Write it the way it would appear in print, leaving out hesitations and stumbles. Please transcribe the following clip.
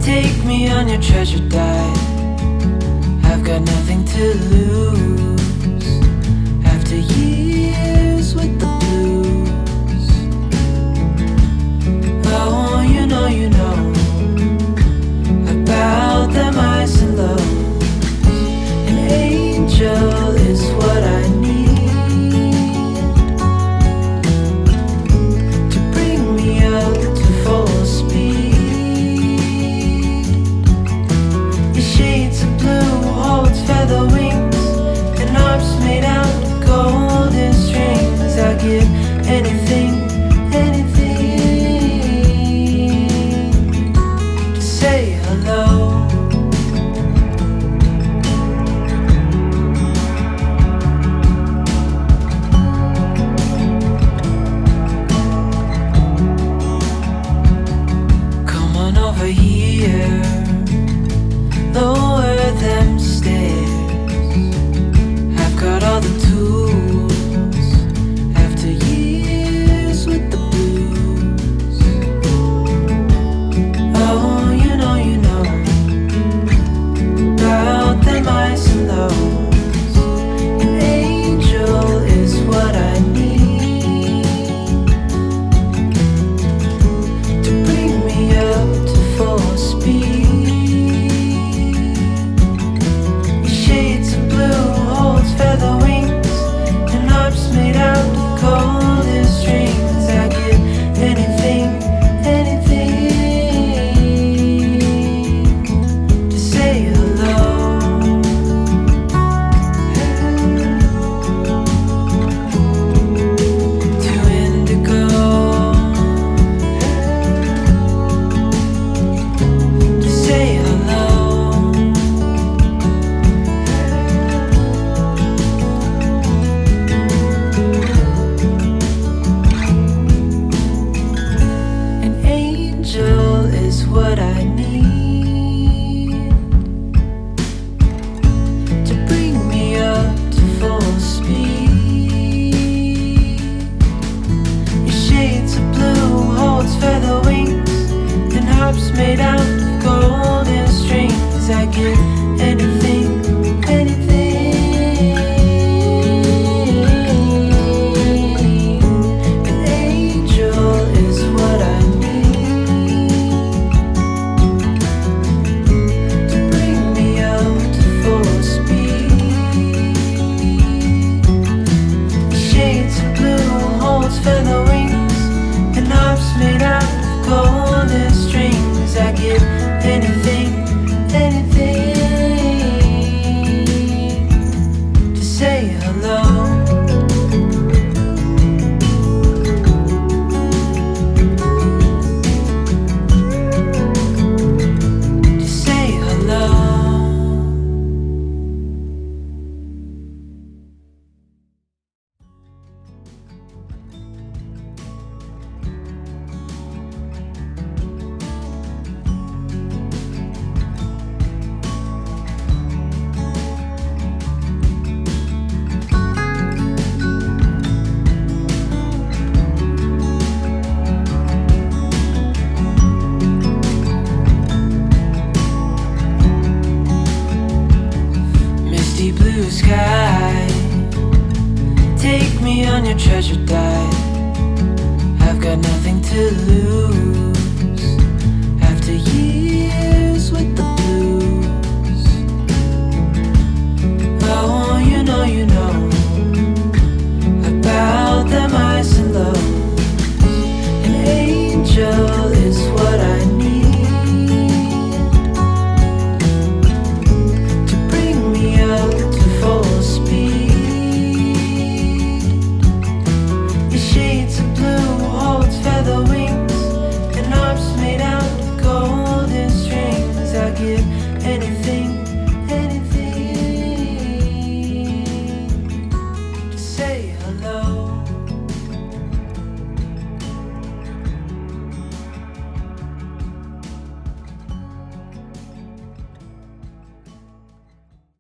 Take me on your treasure dive. I've got nothing to lose. After years with the blues. Oh, you know about them highs and lows. An angel is what I need to bring me up to full speed. Your shades of blue holds feather wings and arms made out of golden strings. I'll give anything to say hello. Come on over here, lower them stairs. I've got all the tools. After years with the blues. Oh, you know about them highs and lows. An angel is what I need to bring me up to full speed. Your shades of blue holds feather wings and arms made out of golden strings. I give anything to say hello. To indigo, to say hello. An angel is what I need to bring me up to full speed. Your shades of blue holds feather wings and harps made out of golden strings. I give anything. An angel is what I need to bring me up to full speed. Shades of blue holds feather wings and harps made out of golden strings. I give anything to say hello. To say hello. Misty blue sky, take me on your treasure dive. I've got nothing to lose.